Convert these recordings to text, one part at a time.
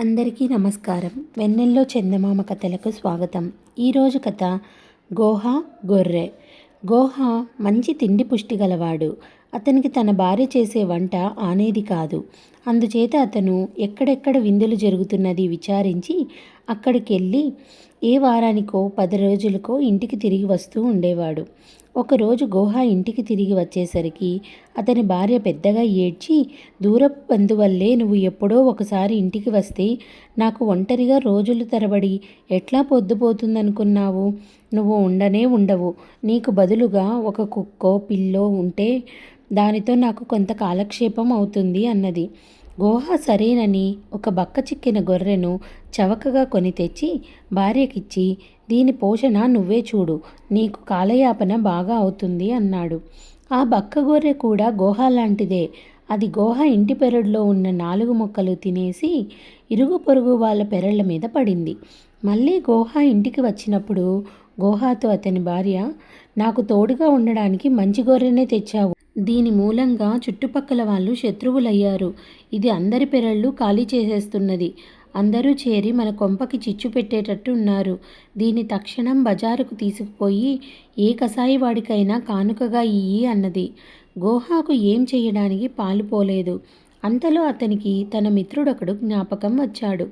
అందరికీ నమస్కారం. వెన్నెల్లో చందమామ కథలకు స్వాగతం. ఈరోజు కథ గోహ గొర్రె. గోహ మంచి తిండి పుష్టి గలవాడు. అతనికి తన భార్య చేసే వంట ఆనేది కాదు. అందుచేత అతను ఎక్కడెక్కడ విందులు జరుగుతున్నది విచారించి అక్కడికెళ్ళి ఏ వారానికో 10 రోజులకో ఇంటికి తిరిగి వస్తూ ఉండేవాడు. ఒకరోజు గోహ ఇంటికి తిరిగి వచ్చేసరికి అతని భార్య పెద్దగా ఏడ్చి, దూరపు బంధువల్లే నువ్వు ఎప్పుడో ఒకసారి ఇంటికి వస్తే నాకు ఒంటరిగా రోజులు తరబడి ఎట్లా పొద్దుపోతుందనుకున్నావు? నువ్వు ఉండనే ఉండవు. నీకు బదులుగా ఒక కుక్కో పిల్లో ఉంటే దానితో నాకు కొంత కాలక్షేపం అవుతుంది అన్నది. గోహ సరేనని ఒక బక్క చిక్కిన గొర్రెను చవకగా కొని తెచ్చి భార్యకిచ్చి, దీని పోషణ నువ్వే చూడు, నీకు కాలయాపన బాగా అవుతుంది అన్నాడు. ఆ బక్క గొర్రె కూడా గోహ లాంటిదే. అది గోహ ఇంటి పెరడులో ఉన్న 4 మొక్కలు తినేసి ఇరుగు పొరుగు వాళ్ళ పెరళ్ళ మీద పడింది. మళ్ళీ గోహ ఇంటికి వచ్చినప్పుడు గోహాతో అతని భార్య, నాకు తోడుగా ఉండడానికి మంచి గొర్రెనే తెచ్చావు. దీని మూలంగా చుట్టుపక్కల వాళ్ళు శత్రువులయ్యారు. ఇది అందరి పెరళ్ళు ఖాళీ చేసేస్తున్నది. అందరూ చేరి మన కొంపకి చిచ్చు పెట్టేటట్టు ఉన్నారు. దీని తక్షణం బజారుకు తీసుకుపోయి ఏ కసాయివాడికైనా కానుకగా ఇయ్యి అన్నది. గోహాకు ఏం చెయ్యడానికి పాలుపోలేదు. అంతలో అతనికి తన మిత్రుడొకడు జ్ఞాపకం వచ్చాడు.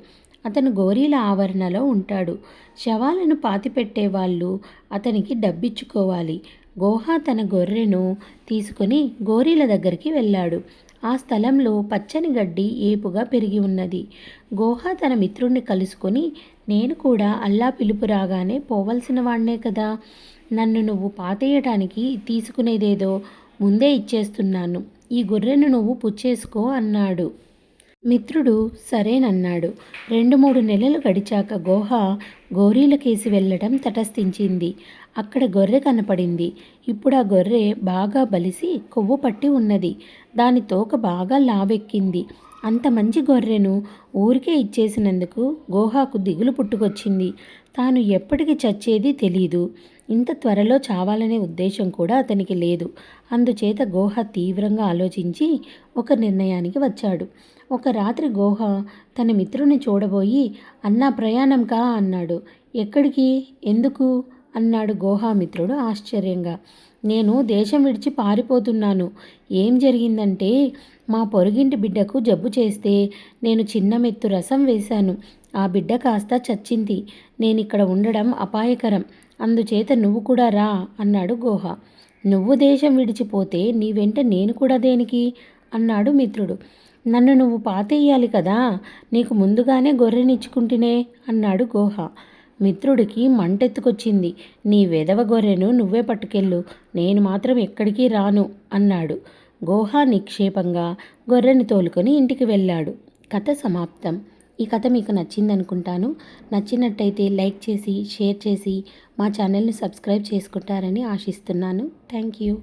అతను గోరీల ఆవరణలో ఉంటాడు. శవాలను పాతిపెట్టే వాళ్ళు అతనికి డబ్బిచ్చుకోవాలి. గోహ తన గొర్రెను తీసుకుని గోరీల దగ్గరికి వెళ్ళాడు. ఆ స్థలంలో పచ్చని గడ్డి ఏపుగా పెరిగి ఉన్నది. గోహ తన మిత్రుణ్ణి కలుసుకొని, నేను కూడా అల్లా పిలుపు రాగానే పోవలసిన వాణ్ణే కదా, నన్ను నువ్వు పాతేయటానికి తీసుకునేదేదో ముందే ఇచ్చేస్తున్నాను. ఈ గొర్రెను నువ్వు పుచ్చేసుకో అన్నాడు. మిత్రుడు సరేనన్నాడు. 2-3 నెలలు గడిచాక గోహ గోరీలకేసి వెళ్ళడం తటస్థించింది. అక్కడ గొర్రె కనపడింది. ఇప్పుడు ఆ గొర్రె బాగా బలిసి కొవ్వు పట్టి ఉన్నది. దాని తోక బాగా లావెక్కింది. అంత మంచి గొర్రెను ఊరికే ఇచ్చేసినందుకు గోహాకు దిగులు పుట్టుకొచ్చింది. తాను ఎప్పటికి చచ్చేది తెలీదు. ఇంత త్వరలో చావాలనే ఉద్దేశం కూడా అతనికి లేదు. అందుచేత గోహ తీవ్రంగా ఆలోచించి ఒక నిర్ణయానికి వచ్చాడు. ఒక రాత్రి గోహ తన మిత్రుని చూడబోయి, అన్నా ప్రయాణం కా అన్నాడు. ఎక్కడికి, ఎందుకు అన్నాడు గోహ మిత్రుడు ఆశ్చర్యంగా. నేను దేశం విడిచి పారిపోతున్నాను. ఏం జరిగిందంటే, మా పొరుగింటి బిడ్డకు జబ్బు చేస్తే నేను చిన్న మెత్తు రసం వేశాను. ఆ బిడ్డ కాస్త చచ్చింది. నేనిక్కడ ఉండడం అపాయకరం. అందుచేత నువ్వు కూడా రా అన్నాడు గోహ. నువ్వు దేశం విడిచిపోతే నీ వెంట నేను కూడా దేనికి అన్నాడు మిత్రుడు. నన్ను నువ్వు పాతేయాలి కదా, నీకు ముందుగానే గొర్రెనిచ్చుకుంటేనే అన్నాడు గోహ. మిత్రుడికి మంటెత్తుకొచ్చింది. నీ వెధవ గొర్రెను నువ్వే పట్టుకెళ్ళు, నేను మాత్రం ఎక్కడికి రాను అన్నాడు. గోహ నిక్షేపంగా గొర్రెని తోలుకొని ఇంటికి వెళ్ళాడు. కథ సమాప్తం. ఈ కథ మీకు నచ్చిందనుకుంటాను. నచ్చినట్టయితే లైక్ చేసి, షేర్ చేసి మా ఛానల్ని సబ్స్క్రైబ్ చేసుకుంటారని ఆశిస్తున్నాను. Thank you.